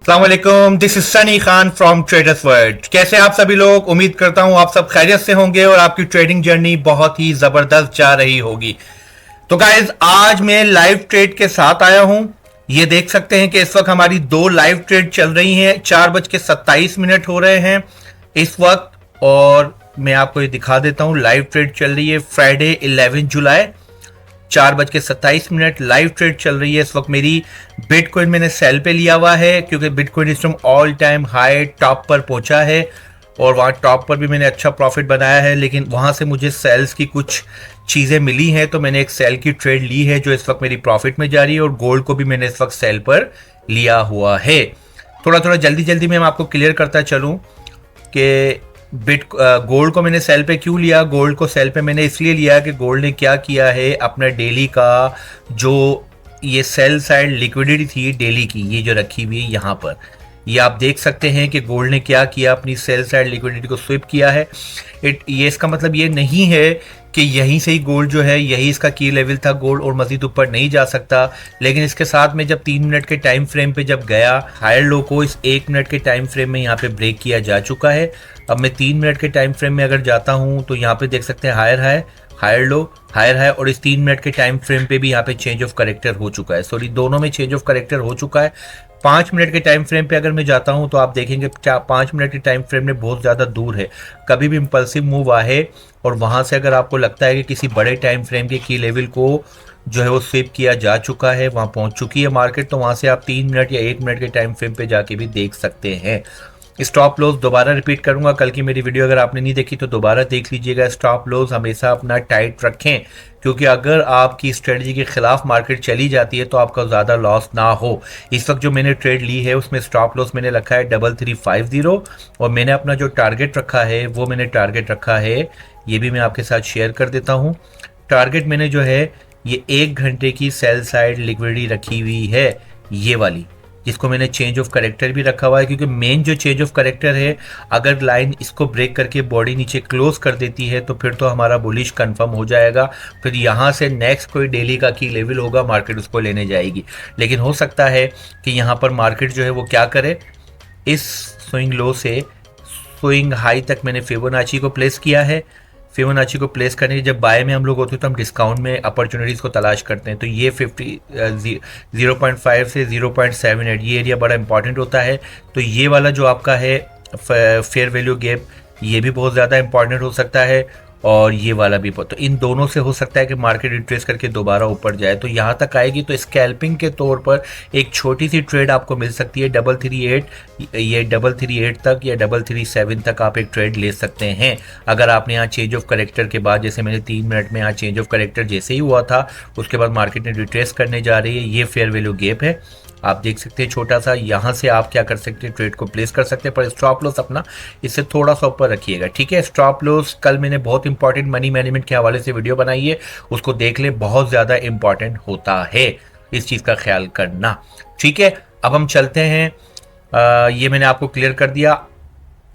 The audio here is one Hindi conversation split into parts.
अस्सलाम वालेकुम, this is Sunny Khan from traders world. कैसे आप सभी लोग? उम्मीद करता हूं आप सब खैरियत से होंगे और आपकी ट्रेडिंग जर्नी बहुत ही जबरदस्त जा रही होगी। तो गाइज आज मैं लाइव ट्रेड के साथ आया हूं। ये देख सकते हैं कि इस वक्त हमारी दो लाइव ट्रेड चल रही हैं। 4:27 हो रहे हैं इस वक्त और मैं आपको ये दिखा देता हूं। लाइव ट्रेड चल रही है फ्राइडे 11 जुलाई, 4:27 लाइव ट्रेड चल रही है इस वक्त। मेरी बिटकॉइन मैंने सेल पे लिया हुआ है क्योंकि बिटकॉइन इस time all time high top पर पहुंचा है और वहाँ टॉप पर भी मैंने अच्छा प्रॉफिट बनाया है, लेकिन वहाँ से मुझे सेल्स की कुछ चीज़ें मिली हैं तो मैंने एक सेल की ट्रेड ली है जो इस वक्त मेरी प्रॉफिट में जा रही है। और गोल्ड को भी मैंने इस वक्त सेल पर लिया हुआ है। थोड़ा थोड़ा जल्दी जल्दी मैं आपको क्लियर करता चलूँ कि गोल्ड को मैंने सेल पे क्यों लिया। गोल्ड को सेल पे मैंने इसलिए लिया कि गोल्ड ने क्या किया है, अपना डेली का जो ये सेल साइड लिक्विडिटी थी डेली की, ये जो रखी हुई है यहाँ पर, ये आप देख सकते हैं कि गोल्ड ने क्या किया, अपनी सेल साइड लिक्विडिटी को स्विप किया है। ये इसका मतलब ये नहीं है कि यहीं से ही गोल्ड जो है यही इसका की लेवल था गोल्ड और मजीद ऊपर नहीं जा सकता। लेकिन इसके साथ में जब 3 मिनट के टाइम फ्रेम पे जब गया, हायर लो को इस 1 मिनट के टाइम फ्रेम में यहाँ पे ब्रेक किया जा चुका है। अब मैं 3 मिनट के टाइम फ्रेम में अगर जाता हूँ तो यहाँ पे देख सकते हैं higher high, higher low, higher high, और इस 3 मिनट के टाइम फ्रेम पे भी यहाँ पे चेंज ऑफ करेक्टर हो चुका है। सॉरी, दोनों में चेंज ऑफ करेक्टर हो चुका है। 5 मिनट के टाइम फ्रेम पे अगर मैं जाता हूं तो आप देखेंगे 5 मिनट के टाइम फ्रेम में बहुत ज़्यादा दूर है। कभी भी इंपल्सिव मूव आए और वहां से अगर आपको लगता है कि किसी बड़े टाइम फ्रेम के की लेवल को जो है वो स्विप किया जा चुका है, वहां पहुंच चुकी है मार्केट, तो वहां से आप 3 मिनट या 1 मिनट के टाइम फ्रेम पे जाके भी देख सकते हैं। स्टॉप लॉस दोबारा रिपीट करूंगा, कल की मेरी वीडियो अगर आपने नहीं देखी तो दोबारा देख लीजिएगा। स्टॉप लॉस हमेशा अपना टाइट रखें क्योंकि अगर आपकी स्ट्रेटजी के खिलाफ मार्केट चली जाती है तो आपका ज़्यादा लॉस ना हो। इस वक्त जो मैंने ट्रेड ली है उसमें स्टॉप लॉस मैंने रखा है 3350 और मैंने अपना जो टारगेट रखा है वो मैंने टारगेट रखा है, ये भी मैं आपके साथ शेयर कर देता हूँ। टारगेट मैंने जो है ये 1 घंटे की सेल साइड लिक्विडिटी रखी हुई है, ये वाली, जिसको मैंने चेंज ऑफ करेक्टर भी रखा हुआ है क्योंकि मेन जो चेंज ऑफ करेक्टर है, अगर लाइन इसको ब्रेक करके बॉडी नीचे क्लोज कर देती है तो फिर तो हमारा बुलिश कंफर्म हो जाएगा। फिर यहाँ से नेक्स्ट कोई डेली का की लेवल होगा, मार्केट उसको लेने जाएगी। लेकिन हो सकता है कि यहाँ पर मार्केट जो है वो क्या करे, इस स्विंग लो से स्विंग हाई तक मैंने फिबोनाची को प्लेस किया है। फिबोनाची को प्लेस करने के जब बाय में हम लोग होते हैं तो हम डिस्काउंट में अपॉर्चुनिटीज़ को तलाश करते हैं। तो ये 0.5 से 0.78 ये एरिया बड़ा इंपॉर्टेंट होता है। तो ये वाला जो आपका है फेयर वैल्यू गैप, ये भी बहुत ज़्यादा इंपॉर्टेंट हो सकता है और ये वाला भी। तो इन दोनों से हो सकता है कि मार्केट रिट्रेस करके दोबारा ऊपर जाए, तो यहाँ तक आएगी तो स्कैल्पिंग के तौर पर एक छोटी सी ट्रेड आपको मिल सकती है 338, ये 338 तक या 337 तक आप एक ट्रेड ले सकते हैं। अगर आपने यहाँ चेंज ऑफ करेक्टर के बाद, जैसे मैंने 3 मिनट में यहाँ चेंज ऑफ करेक्टर जैसे ही हुआ था उसके बाद मार्केट ने रिट्रेस करने जा रही है, ये फेयर वैल्यू गैप है, आप देख सकते हैं छोटा सा। यहाँ से आप क्या कर सकते हैं, ट्रेड को प्लेस कर सकते हैं, पर स्टॉप लॉस अपना इससे थोड़ा सा ऊपर रखिएगा, ठीक है। स्टॉप लॉस कल मैंने बहुत इंपॉर्टेंट मनी मैनेजमेंट के हवाले से वीडियो बनाई है, उसको देख ले, बहुत ज़्यादा इंपॉर्टेंट होता है इस चीज़ का ख्याल करना, ठीक है। अब हम चलते हैं, ये मैंने आपको क्लियर कर दिया।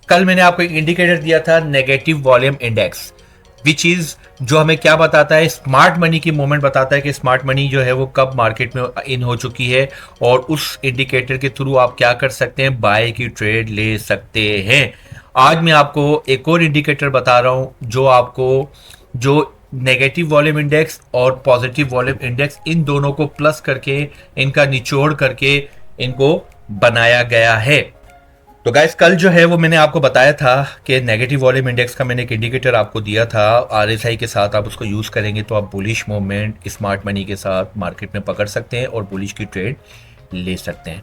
कल मैंने आपको एक इंडिकेटर दिया था negative volume index, which is जो हमें क्या बताता है, स्मार्ट मनी की मूवमेंट बताता है कि स्मार्ट मनी जो है वो कब मार्केट में इन हो चुकी है और उस इंडिकेटर के थ्रू आप क्या कर सकते हैं, बाय की ट्रेड ले सकते हैं। आज मैं आपको एक और इंडिकेटर बता रहा हूं जो आपको, जो नेगेटिव वॉल्यूम इंडेक्स और पॉजिटिव वॉल्यूम इंडेक्स, इन दोनों को प्लस करके, इनका निचोड़ करके इनको बनाया गया है। तो गाइस कल जो है वो मैंने आपको बताया था कि नेगेटिव वॉल्यूम इंडेक्स का मैंने एक इंडिकेटर आपको दिया था, आरएसआई के साथ आप उसको यूज़ करेंगे तो आप बुलिश मूवमेंट स्मार्ट मनी के साथ मार्केट में पकड़ सकते हैं और बुलिश की ट्रेड ले सकते हैं।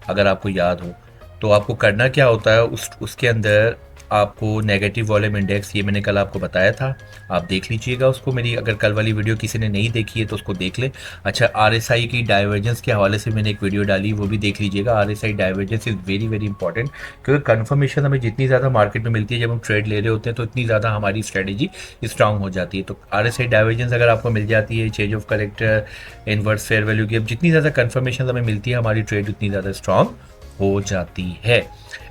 अगर आपको याद हो तो आपको करना क्या होता है, उसके अंदर आपको नेगेटिव वॉल्यूम इंडेक्स, ये मैंने कल आपको बताया था, आप देख लीजिएगा उसको। मेरी अगर कल वाली वीडियो किसी ने नहीं देखी है तो उसको देख ले। अच्छा, आरएसआई की डाइवर्जेंस के हवाले से मैंने एक वीडियो डाली, वो भी देख लीजिएगा। RSI divergence is very very important क्योंकि कन्फर्मेशन हमें जितनी ज़्यादा मार्केट में मिलती है जब हम ट्रेड ले रहे होते हैं तो इतनी ज़्यादा हमारी स्ट्रेटेजी स्ट्रांग हो जाती है। तो आरएसआई डाइवर्जेंस अगर आपको मिल जाती है, change of character, inverse fair value gap, जितनी ज़्यादा कन्फर्मेशन हमें मिलती है हमारी ट्रेड उतनी ज़्यादा स्ट्रांग हो जाती है।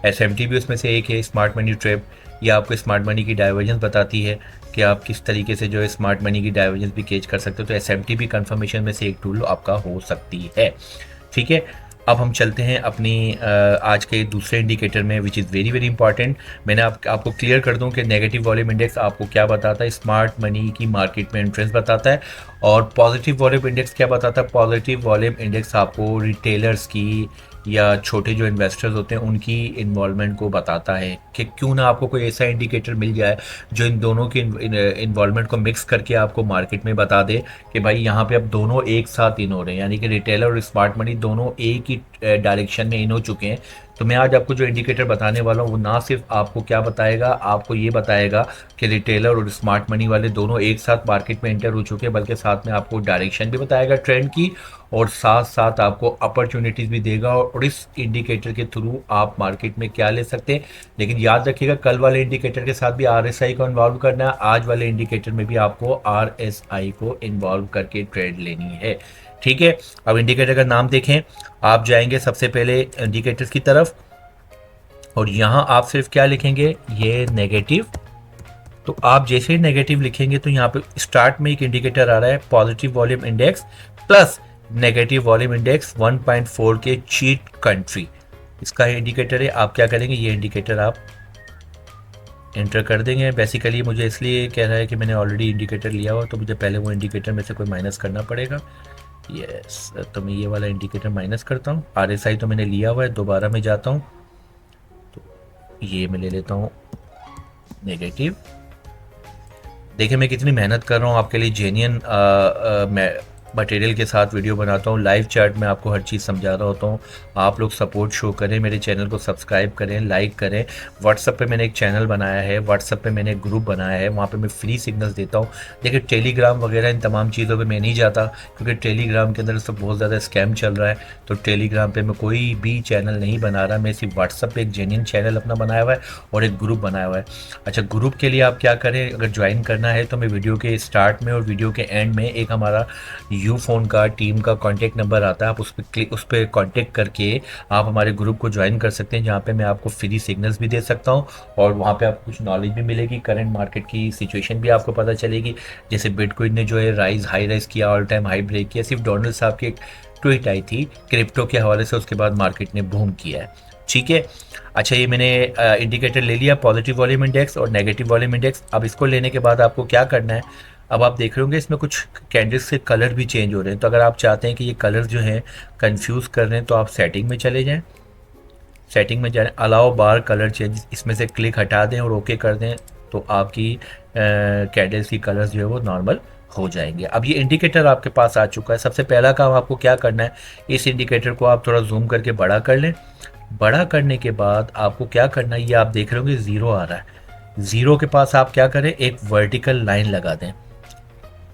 एसएमटी भी उसमें से एक है, स्मार्ट मनी ट्रैप। ये आपको स्मार्ट मनी की डाइवर्जेंस बताती है कि आप किस तरीके से जो है स्मार्ट मनी की डाइवर्जेंस भी कैच कर सकते हो। तो एसएमटी भी कंफर्मेशन में से एक टूल आपका हो सकती है, ठीक है। अब हम चलते हैं अपनी आज के दूसरे इंडिकेटर में, which is very very important. मैंने आपको क्लियर कर दूं कि नेगेटिव वॉल्यूम इंडेक्स आपको क्या बताता है, स्मार्ट मनी की मार्केट में एंट्रेंस बताता है। और पॉजिटिव वॉल्यूम इंडेक्स क्या बताता है, पॉजिटिव वॉल्यूम इंडेक्स आपको रिटेलर्स की या छोटे जो इन्वेस्टर्स होते हैं उनकी इन्वॉल्वमेंट को बताता है कि क्यों ना आपको कोई ऐसा इंडिकेटर मिल जाए जो इन दोनों की इन्वॉल्वमेंट को मिक्स करके आपको मार्केट में बता दे कि भाई यहाँ पे अब दोनों एक साथ इन हो रहे हैं, यानी कि रिटेलर और स्मार्ट मनी दोनों एक ही डायरेक्शन में इन हो चुके हैं। तो मैं आज आपको जो इंडिकेटर बताने वाला हूँ वो ना सिर्फ आपको क्या बताएगा, आपको ये बताएगा कि रिटेलर और स्मार्ट मनी वाले दोनों एक साथ मार्केट में एंटर हो चुके हैं, बल्कि साथ में आपको डायरेक्शन भी बताएगा ट्रेंड की, और साथ साथ आपको अपॉर्चुनिटीज़ भी देगा। और इस इंडिकेटर के थ्रू आप मार्केट में क्या ले सकते हैं। लेकिन याद रखिएगा, कल वाले इंडिकेटर के साथ भी RSI को इन्वॉल्व करना है, आज वाले इंडिकेटर में भी आपको RSI को इन्वॉल्व करके ट्रेड लेनी है। ठीक है, अब इंडिकेटर का नाम देखें। आप जाएंगे सबसे पहले इंडिकेटर्स की तरफ, और यहाँ आप सिर्फ क्या लिखेंगे, ये नेगेटिव। तो आप जैसे ही नेगेटिव लिखेंगे तो यहाँ पे स्टार्ट में एक इंडिकेटर आ रहा है, positive volume index plus negative volume index 1.4 के चीट कंट्री, इसका इंडिकेटर है। आप क्या करेंगे, ये इंडिकेटर आप एंटर कर देंगे। बेसिकली मुझे इसलिए कह रहा है कि मैंने ऑलरेडी इंडिकेटर लिया हुआ, तो मुझे पहले वो इंडिकेटर में से कोई माइनस करना पड़ेगा। यस, तो मैं ये वाला इंडिकेटर माइनस करता हूँ। RSI तो मैंने लिया हुआ है, दोबारा मैं जाता हूँ तो ये मैं ले लेता हूँ नेगेटिव। देखिए मैं कितनी मेहनत कर रहा हूँ आपके लिए, जेन्युइन मटेरियल के साथ वीडियो बनाता हूँ, लाइव चैट में आपको हर चीज़ समझा रहा होता हूँ। आप लोग सपोर्ट शो करें, मेरे चैनल को सब्सक्राइब करें, लाइक करें। व्हाट्सएप पे मैंने एक चैनल बनाया है, व्हाट्सएप पे मैंने एक ग्रुप बनाया है, वहाँ पे मैं फ्री सिग्नल्स देता हूँ। देखिए टेलीग्राम वगैरह इन तमाम चीज़ों पे मैं नहीं जाता, क्योंकि टेलीग्राम के अंदर तो बहुत ज़्यादा स्कैम चल रहा है। तो टेलीग्राम पे मैं कोई भी चैनल नहीं बना रहा, मैं सिर्फ व्हाट्सएप पे एक जेन्युइन चैनल अपना बनाया हुआ है और एक ग्रुप बनाया हुआ है। अच्छा, ग्रुप के लिए आप क्या करें, अगर ज्वाइन करना है तो मैं वीडियो के स्टार्ट में और वीडियो के एंड में एक हमारा यूफोन का टीम का कॉन्टैक्ट नंबर आता है, आप उस पर कॉन्टैक्ट करके आप हमारे ग्रुप को ज्वाइन कर सकते हैं, जहाँ पे मैं आपको फ्री सिग्नल्स भी दे सकता हूँ और वहाँ पे आपको कुछ नॉलेज भी मिलेगी, करंट मार्केट की सिचुएशन भी आपको पता चलेगी। जैसे बिटकॉइन ने जो है हाई राइज किया, ऑल टाइम हाई ब्रेक किया, सिर्फ डोनाल्ड साहब की एक ट्वीट आई थी क्रिप्टो के हवाले से, उसके बाद मार्केट ने बूम किया है। ठीक है, अच्छा ये मैंने इंडिकेटर ले लिया, पॉजिटिव वॉल्यूम इंडेक्स और नेगेटिव वॉल्यूम इंडेक्स। अब इसको लेने के बाद आपको क्या करना है, अब आप देख रहे होंगे इसमें कुछ कैंडल्स के कलर भी चेंज हो रहे हैं। तो अगर आप चाहते हैं कि ये कलर जो हैं कंफ्यूज कर रहे हैं, तो आप सेटिंग में चले जाएं, सेटिंग में जाएं, अलाउ बार कलर चेंज, इसमें से क्लिक हटा दें और ओके कर दें, तो आपकी कैंडल्स की कलर्स जो है वो नॉर्मल हो जाएंगे। अब ये इंडिकेटर आपके पास आ चुका है। सबसे पहला काम आपको क्या करना है, इस इंडिकेटर को आप थोड़ा जूम करके बड़ा कर लें। बड़ा करने के बाद आपको क्या करना है, ये आप देख रहे होंगे ज़ीरो आ रहा है, ज़ीरो के पास आप क्या करें, एक वर्टिकल लाइन लगा दें।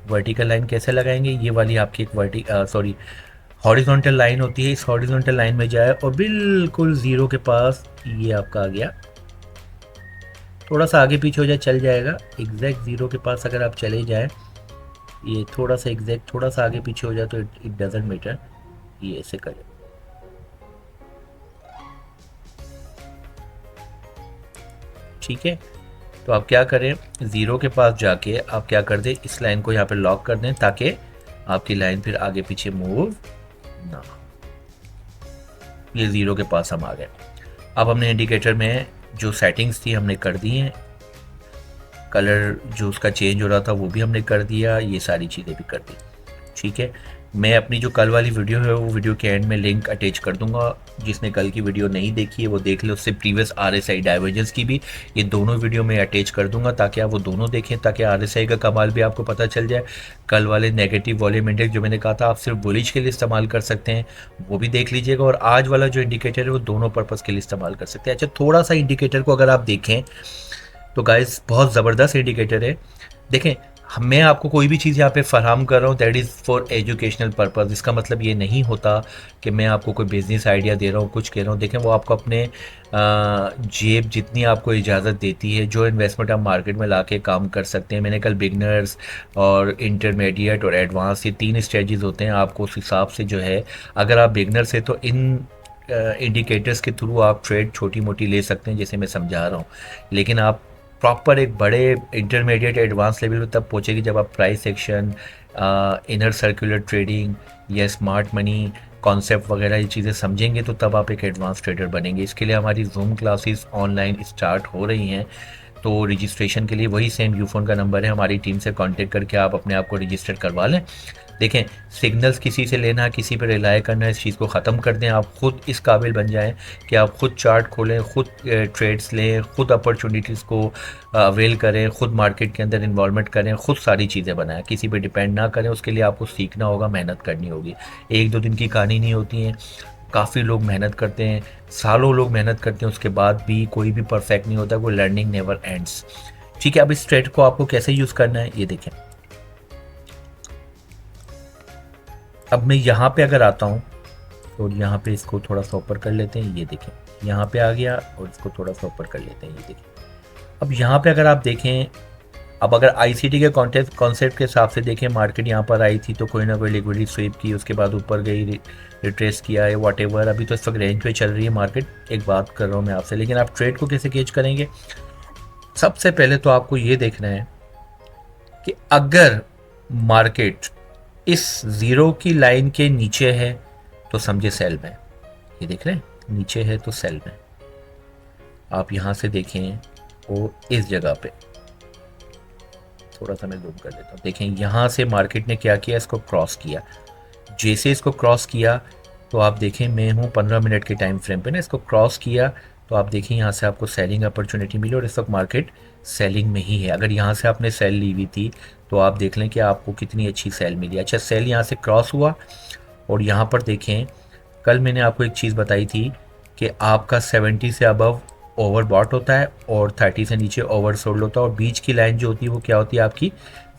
वर्टिकल लाइन कैसे लगाएंगे, ये वाली आपकी एक हॉरिजॉन्टल लाइन होती है, इस हॉरिजॉन्टल लाइन में जाए और बिल्कुल ज़ीरो के पास ये आपका आ गया। थोड़ा सा आगे पीछे हो जाए चल जाएगा, एग्जैक्ट ज़ीरो के पास अगर आप चले जाए, ये थोड़ा सा एग्जैक्ट थोड़ा सा आगे पीछे हो जाए तो इट डजंट मैटर, ये ऐसे करें। ठीक है, तो आप क्या करें, ज़ीरो के पास जाके आप क्या कर दें, इस लाइन को यहाँ पे लॉक कर दें ताकि आपकी लाइन फिर आगे पीछे मूव ना। ये ज़ीरो के पास हम आ गए। अब हमने इंडिकेटर में जो सेटिंग्स थी हमने कर दी हैं, कलर जो उसका चेंज हो रहा था वो भी हमने कर दिया, ये सारी चीज़ें भी कर दी। ठीक है, मैं अपनी जो कल वाली वीडियो है वो वीडियो के एंड में लिंक अटैच कर दूंगा, जिसने कल की वीडियो नहीं देखी है वो देख ले, उससे प्रीवियस RSI डाइवर्जेंस की भी ये दोनों वीडियो में अटैच कर दूंगा, ताकि आप वो दोनों देखें, ताकि RSI का कमाल भी आपको पता चल जाए। कल वाले नेगेटिव वॉल्यूम इंडेक्स जो मैंने कहा था आप सिर्फ बुलिश के लिए इस्तेमाल कर सकते हैं, वो भी देख लीजिएगा, और आज वाला जो इंडिकेटर है वो दोनों पर्पज़ के लिए इस्तेमाल कर सकते हैं। अच्छा, थोड़ा सा इंडिकेटर को अगर आप देखें तो गाइस बहुत ज़बरदस्त इंडिकेटर है। देखें, मैं आपको कोई भी चीज़ यहाँ पे फराहम कर रहा हूँ that is for educational purpose. इसका मतलब ये नहीं होता कि मैं आपको कोई बिज़नेस आइडिया दे रहा हूँ, कुछ कह रहा हूँ। देखें, वो आपको अपने जेब जितनी आपको इजाज़त देती है, जो इन्वेस्टमेंट आप मार्केट में ला के काम कर सकते हैं। मैंने कल बिगनर्स और इंटरमीडिएट और एडवांस ये 3 स्टेजेस होते हैं, आपको उस हिसाब से जो है, अगर आप बिगनर्स है तो इन इंडिकेटर्स के थ्रू आप ट्रेड छोटी मोटी ले सकते हैं जैसे मैं समझा रहा हूँ। लेकिन आप प्रॉपर एक बड़े इंटरमीडिएट एडवांस लेवल पे तब पहुँचेगी जब आप price action, inner circular trading या स्मार्ट मनी कॉन्सेप्ट वगैरह ये चीज़ें समझेंगे तो तब आप एक एडवांस ट्रेडर बनेंगे। इसके लिए हमारी जूम क्लासेस ऑनलाइन स्टार्ट हो रही हैं, तो रजिस्ट्रेशन के लिए वही सेम यूफोन का नंबर है, हमारी टीम से कांटेक्ट करके आप अपने आप को रजिस्टर करवा लें। देखें, सिग्नल्स किसी से लेना, किसी पर रिलाय करना, इस चीज़ को ख़त्म कर दें। आप खुद इस काबिल बन जाएं कि आप खुद चार्ट खोलें, खुद ट्रेड्स लें, खुद अपॉर्चुनिटीज़ को अवेल करें, खुद मार्केट के अंदर इन्वॉल्वमेंट करें, खुद सारी चीज़ें बनाएं, किसी पे डिपेंड ना करें। उसके लिए आपको सीखना होगा, मेहनत करनी होगी। एक दो दिन की कहानी नहीं होती है, काफ़ी लोग मेहनत करते हैं, सालों लोग मेहनत करते हैं, उसके बाद भी कोई भी परफेक्ट नहीं होता, वो लर्निंग नेवर एंड्स। ठीक है, अब इस ट्रेड को आपको कैसे यूज़ करना है ये देखें। अब मैं यहाँ पे अगर आता हूँ और यहाँ पे इसको थोड़ा सा ऊपर कर लेते हैं, ये देखें यहाँ पे आ गया, और इसको थोड़ा सा ऊपर कर लेते हैं, ये देखें। अब यहाँ पे अगर आप देखें, अब अगर आईसीटी के कॉन्सेप्ट के हिसाब से देखें, मार्केट यहाँ पर आई थी तो कोई ना कोई लिक्विडिटी स्वीप की, उसके बाद ऊपर गई, रिट्रेस किया है, वॉट एवर। अभी तो इस वक्त रेंज पे चल रही है मार्केट, एक बात कर रहा हूँ मैं आपसे। लेकिन आप ट्रेड को कैसे गेज करेंगे? सबसे पहले तो आपको ये देखना है कि अगर मार्केट इस ज़ीरो की लाइन के नीचे है तो समझे सेल में। ये देख रहे हैं, नीचे है तो सेल में। आप यहाँ से देखें, वो इस जगह पे थोड़ा सा मैं जूम कर देता हूँ। देखें यहाँ से मार्केट ने क्या किया, इसको क्रॉस किया। जैसे इसको क्रॉस किया तो आप देखें, मैं हूँ 15 मिनट के टाइम फ्रेम पे ना, इसको क्रॉस किया तो आप देखें यहाँ से आपको सेलिंग अपॉर्चुनिटी मिली, और इस वक्त मार्केट सेलिंग में ही है। अगर यहाँ से आपने सेल ली हुई थी तो आप देख लें कि आपको कितनी अच्छी सेल मिली। अच्छा, सेल यहाँ से क्रॉस हुआ, और यहाँ पर देखें, कल मैंने आपको एक चीज़ बताई थी कि आपका 70 से अबव ओवरबॉट होता है और 30 से नीचे ओवरसोल्ड होता है, और बीच की लाइन जो होती है वो क्या होती है आपकी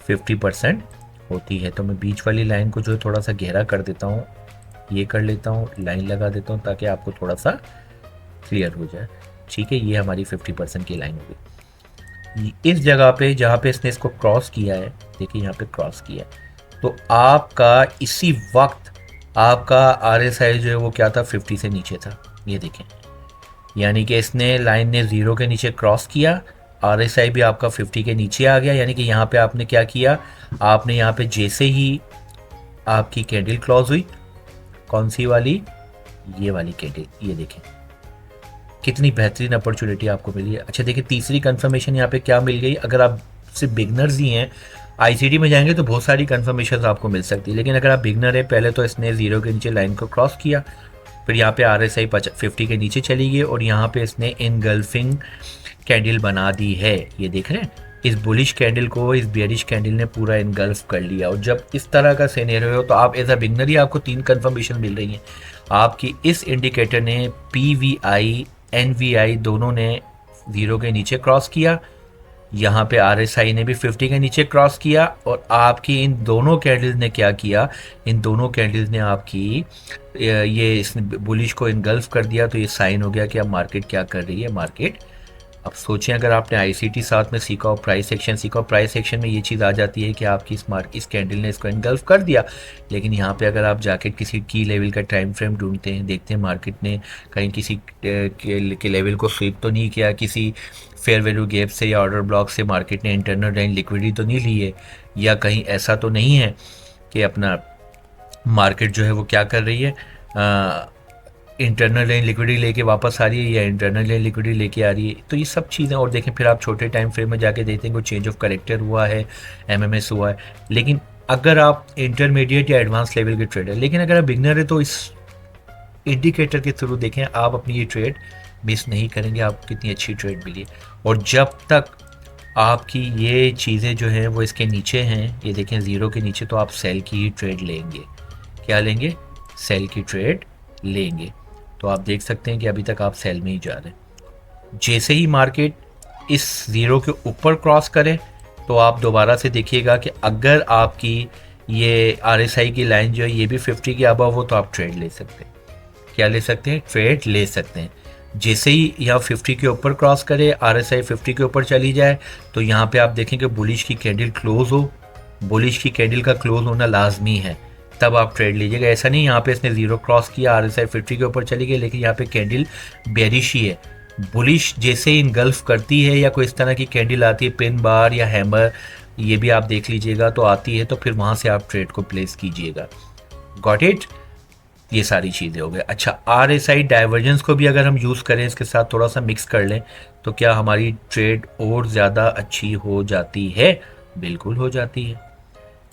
50% होती है। तो मैं बीच वाली लाइन को जो है थोड़ा सा गहरा कर देता हूँ, ये कर लेता हूँ, लाइन लगा देता हूँ ताकि आपको थोड़ा सा क्लियर हो जाए। ठीक है, ये हमारी 50% की लाइन होगी। इस जगह पे जहाँ पे इसने इसको क्रॉस किया है, देखिए यहाँ पे क्रॉस किया है, तो आपका इसी वक्त आपका RSI जो है वो क्या था, 50 से नीचे था। ये देखें, यानी कि इसने लाइन ने ज़ीरो के नीचे क्रॉस किया, RSI भी आपका 50 के नीचे आ गया। यानी कि यहाँ पे आपने क्या किया, आपने यहाँ पे जैसे ही आपकी कैंडल क्लोज हुई, कौन सी वाली, ये वाली कैंडल, ये देखें कितनी बेहतरीन अपॉर्चुनिटी आपको मिली है। अच्छा देखिए, तीसरी कंफर्मेशन यहाँ पे क्या मिल गई। अगर आप सिर्फ बिगनर्स ही हैं, आईसीटी में जाएंगे तो बहुत सारी कंफर्मेशन आपको मिल सकती है, लेकिन अगर आप बिगनर है, पहले तो इसने ज़ीरो के नीचे लाइन को क्रॉस किया, फिर यहाँ पे RSI 50 के नीचे चली गई, और यहाँ पे इसने इनगल्फिंग कैंडल बना दी है। ये देख रहे हैं, इस बुलिश कैंडल को इस बेयरिश कैंडल ने पूरा इनगल्फ कर लिया। और जब इस तरह का सिनेरियो हो तो आप एज अ बिगनर ही आपको 3 कंफर्मेशन मिल रही हैं। आपकी इस इंडिकेटर ने PVI NVI दोनों ने ज़ीरो के नीचे क्रॉस किया, यहाँ पे RSI ने भी 50 के नीचे क्रॉस किया, और आपकी इन दोनों कैंडल्स ने क्या किया, इन दोनों कैंडल्स ने आपकी ये इसने बुलिश को इनगल्फ कर दिया। तो ये साइन हो गया कि अब मार्केट क्या कर रही है। मार्केट, अब सोचें अगर आपने आईसीटी साथ में सीखा हो, प्राइस एक्शन सीखा हो, प्राइस एक्शन में ये चीज़ आ जाती है कि आपकी इस कैंडल ने इसको इनगल्फ कर दिया। लेकिन यहाँ पे अगर आप जाके किसी की लेवल का टाइम फ्रेम ढूंढते हैं, देखते हैं मार्केट ने कहीं किसी के लेवल को स्वीप तो नहीं किया, किसी फेयर वैल्यू गैप से या ऑर्डर ब्लॉक से मार्केट ने इंटरनल रेंज लिक्विडिटी तो नहीं ली है, या कहीं ऐसा तो नहीं है कि अपना मार्केट जो है वो क्या कर रही है, इंटरनल रेंज लिक्विडिटी लेके वापस आ रही है या इंटरनल रेंज लिक्विडिटी लेके आ रही है। तो ये सब चीज़ें, और देखें फिर आप छोटे टाइम फ्रेम में जाके देखते हैं कोई चेंज ऑफ करेक्टर हुआ है, MMS हुआ है। लेकिन अगर आप इंटरमीडिएट या एडवांस लेवल के ट्रेडर, लेकिन अगर आप बिगनर है तो इस इंडिकेटर के थ्रू देखें, आप अपनी ये ट्रेड मिस नहीं करेंगे। आपको कितनी अच्छी ट्रेड मिली। और जब तक आपकी ये चीज़ें जो हैं वो इसके नीचे हैं, ये देखें ज़ीरो के नीचे, तो आप सेल की ही ट्रेड लेंगे। क्या लेंगे? सेल की ट्रेड लेंगे। तो आप देख सकते हैं कि अभी तक आप सेल में ही जा रहे हैं। जैसे ही मार्केट इस ज़ीरो के ऊपर क्रॉस करे तो आप दोबारा से देखिएगा कि अगर आपकी ये RSI की लाइन जो है ये भी 50 के अबव हो तो आप ट्रेड ले सकते हैं। क्या ले सकते हैं? ट्रेड ले सकते हैं। जैसे ही यहाँ 50 के ऊपर क्रॉस करे, RSI 50 के ऊपर चली जाए, तो यहाँ पे आप देखें कि बुलिश की कैंडल क्लोज हो, बुलिश की कैंडल का क्लोज होना लाजमी है, तब आप ट्रेड लीजिएगा। ऐसा नहीं यहाँ पे इसने ज़ीरो क्रॉस किया, RSI 50 के ऊपर चली गई, लेकिन यहाँ पे कैंडल बेरिश ही है। बुलिश जैसे इनगल्फ करती है या कोई इस तरह की कैंडल आती है, पिन बार या हैमर, ये भी आप देख लीजिएगा, तो आती है, तो फिर वहाँ से आप ट्रेड को प्लेस कीजिएगा। Got it? ये सारी चीज़ें हो गई। अच्छा, RSI डाइवर्जेंस को भी अगर हम यूज़ करें, इसके साथ थोड़ा सा मिक्स कर लें, तो क्या हमारी ट्रेड और ज़्यादा अच्छी हो जाती है? बिल्कुल हो जाती है,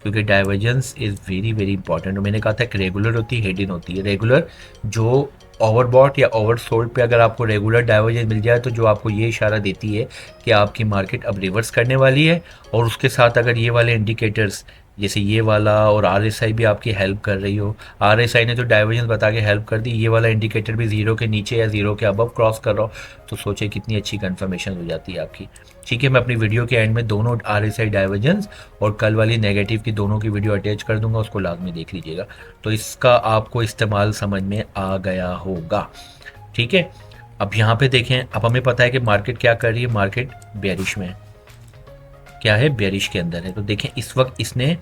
क्योंकि divergence is very very important. और मैंने कहा था कि रेगुलर होती है, हेड इन होती है। रेगुलर जो ओवरबॉट या ओवरसोल्ड पे अगर आपको रेगुलर डाइवर्जेंस मिल जाए, तो जो आपको ये इशारा देती है कि आपकी मार्केट अब रिवर्स करने वाली है। और उसके साथ अगर ये वाले इंडिकेटर्स जैसे ये वाला और RSI भी आपकी हेल्प कर रही हो, RSI ने तो डाइवर्जेंस बता के हेल्प कर दी, ये वाला इंडिकेटर भी ज़ीरो के नीचे या ज़ीरो के अबव क्रॉस कर रहा हो, तो सोचे कितनी अच्छी कंफर्मेशन हो जाती है आपकी। ठीक है, मैं अपनी वीडियो के एंड में दोनों RSI डाइवर्जेंस और कल वाली नेगेटिव की दोनों की वीडियो अटैच कर दूंगा, उसको लाजमी देख लीजिएगा। तो इसका आपको इस्तेमाल समझ में आ गया होगा। ठीक है, अब यहाँ पे देखें, अब हमें पता है कि मार्केट क्या कर रही है। मार्केट बेरिश में है, क्या है, बेरिश के अंदर है। तो देखें इस वक्त इसने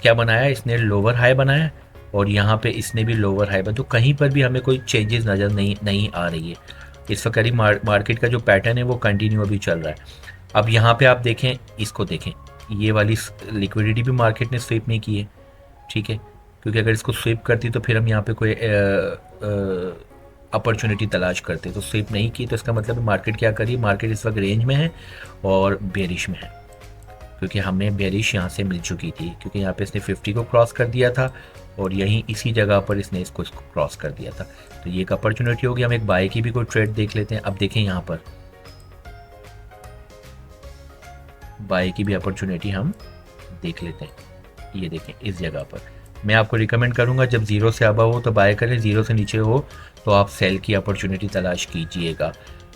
क्या बनाया, इसने लोअर हाई बनाया और यहाँ पे इसने भी लोअर हाई बनाया। तो कहीं पर भी हमें कोई चेंजेस नज़र नहीं आ रही है। इस वक्त करीब मार्केट का जो पैटर्न है वो कंटिन्यू अभी चल रहा है। अब यहाँ पे आप देखें, इसको देखें, ये वाली लिक्विडिटी भी मार्केट ने स्वीप नहीं की है। ठीक है, क्योंकि अगर इसको स्वीप करती तो फिर हम यहाँ पे कोई अपॉर्चुनिटी तलाश करते, तो स्वीप नहीं की, तो इसका मतलब मार्केट क्या करी, मार्केट इस वक्त रेंज में है और बेरिश में है, क्योंकि हमें बेरिश यहाँ से मिल चुकी थी, क्योंकि यहाँ पे इसने 50 को क्रॉस कर दिया था और यहीं इसी जगह पर इसने इसको क्रॉस कर दिया था। तो ये एक अपॉर्चुनिटी होगी। हम एक बाय की भी कोई ट्रेड देख लेते हैं। अब देखें यहाँ पर बाय की भी अपॉर्चुनिटी हम देख लेते हैं। ये देखें इस जगह पर मैं आपको रिकमेंड करूँगा, जब ज़ीरो से अबव हो तो बाय करें, ज़ीरो से नीचे हो तो आप सेल की अपॉर्चुनिटी तलाश कीजिएगा।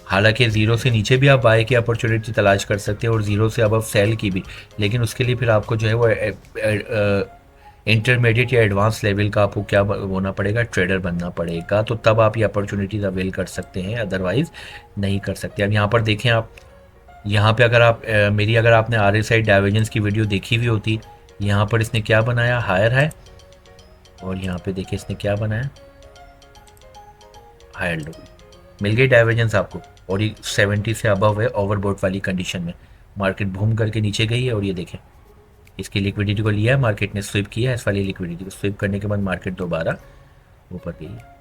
हालांकि ज़ीरो से नीचे भी आप बाय की अपॉर्चुनिटी तलाश कर सकते हैं और ज़ीरो से अबव सेल की भी, लेकिन उसके लिए फिर आपको जो है वो इंटरमीडिएट या एडवांस लेवल का आपको क्या होना पड़ेगा, ट्रेडर बनना पड़ेगा। तो तब आप ये अपॉर्चुनिटीज़ अवेल कर सकते हैं, अदरवाइज़ नहीं कर सकते। अब यहाँ पर देखें, आप यहाँ पे अगर आप अगर आपने RSI डाइवर्जेंस की वीडियो देखी हुई होती, यहाँ पर इसने क्या बनाया, हायर है, और यहाँ पे देखिए इसने क्या बनाया, हायर लो। मिल गई डाइवर्जेंस आपको, और ये 70 से अबव है ओवरबॉट वाली कंडीशन में। मार्केट घूम करके नीचे गई है और ये देखें इसकी लिक्विडिटी को लिया है मार्केट ने, स्विप किया है इस वाली लिक्विडिटी को। स्विप करने के बाद मार्केट दोबारा ऊपर गई है।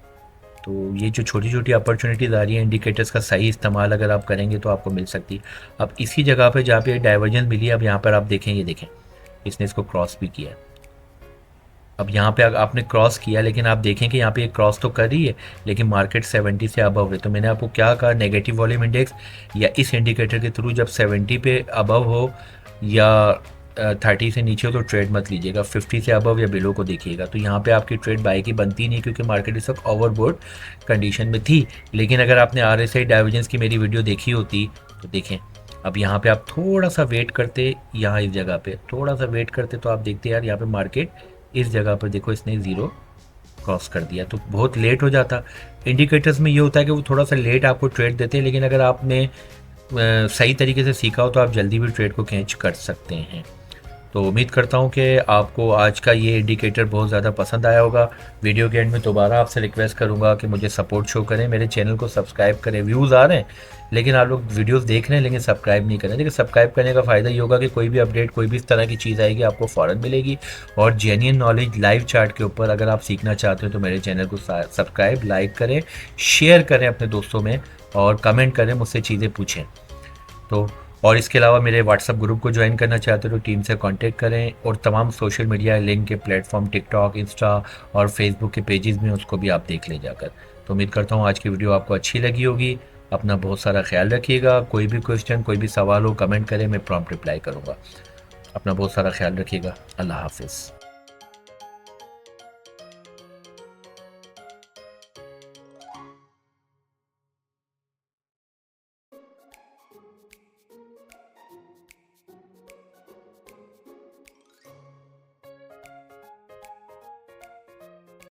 तो ये जो छोटी छोटी अपॉर्चुनिटीज़ आ रही है, इंडिकेटर्स का सही इस्तेमाल अगर आप करेंगे तो आपको मिल सकती है। अब इसी जगह पे जहाँ पे डाइवर्जेंस मिली है, अब यहाँ पर आप देखें, ये देखें इसने इसको क्रॉस भी किया। अब यहाँ पे आपने क्रॉस किया, लेकिन आप देखें कि यहाँ पे ये क्रॉस तो कर रही है, लेकिन मार्केट 70 से अबव है। तो मैंने आपको क्या कहा, नेगेटिव वॉल्यूम इंडेक्स या इस इंडिकेटर के थ्रू जब 70 पे अबव हो या 30 से नीचे हो तो ट्रेड मत लीजिएगा, 50 से अबव या बिलो को देखिएगा। तो यहाँ पे आपकी ट्रेड बाय की बनती नहीं, क्योंकि मार्केट इस वक्त ओवरबोट कंडीशन में थी। लेकिन अगर आपने RSI डाइवर्जेंस की मेरी वीडियो देखी होती तो देखें, अब यहाँ पे आप थोड़ा सा वेट करते, यहाँ इस जगह पे थोड़ा सा वेट करते, तो आप देखते यार यहाँ पे मार्केट इस जगह पर देखो इसने ज़ीरो क्रॉस कर दिया, तो बहुत लेट हो जाता। इंडिकेटर्स में ये होता है कि वो थोड़ा सा लेट आपको ट्रेड देते हैं, लेकिन अगर आपने सही तरीके से सीखा हो तो आप जल्दी भी ट्रेड को कैच कर सकते हैं। तो उम्मीद करता हूँ कि आपको आज का ये इंडिकेटर बहुत ज़्यादा पसंद आया होगा। वीडियो के एंड में दोबारा आपसे रिक्वेस्ट करूँगा कि मुझे सपोर्ट शो करें, मेरे चैनल को सब्सक्राइब करें। व्यूज़ आ रहे हैं लेकिन आप लोग वीडियोस देख रहे हैं लेकिन सब्सक्राइब नहीं करें। देखिए, सब्सक्राइब करने का फ़ायदा ये होगा कि कोई भी अपडेट, कोई भी इस तरह की चीज़ आएगी आपको फ़ौरन मिलेगी। और जेन्युइन नॉलेज लाइव चार्ट के ऊपर अगर आप सीखना चाहते हो तो मेरे चैनल को सब्सक्राइब, लाइक करें, शेयर करें अपने दोस्तों में और कमेंट करें, मुझसे चीज़ें पूछें। तो और इसके अलावा मेरे व्हाट्सअप ग्रुप को ज्वाइन करना चाहते हो तो टीम से कांटेक्ट करें, और तमाम सोशल मीडिया लिंक के प्लेटफॉर्म टिकटॉक, इंस्टा और फेसबुक के पेजेस में उसको भी आप देख लें जाकर। तो उम्मीद करता हूँ आज की वीडियो आपको अच्छी लगी होगी। अपना बहुत सारा ख्याल रखिएगा। कोई भी क्वेश्चन, कोई भी सवाल हो कमेंट करें, मैं प्रॉम्प्ट रिप्लाई करूँगा। अपना बहुत सारा ख्याल रखिएगा। अल्लाह हाफिज़।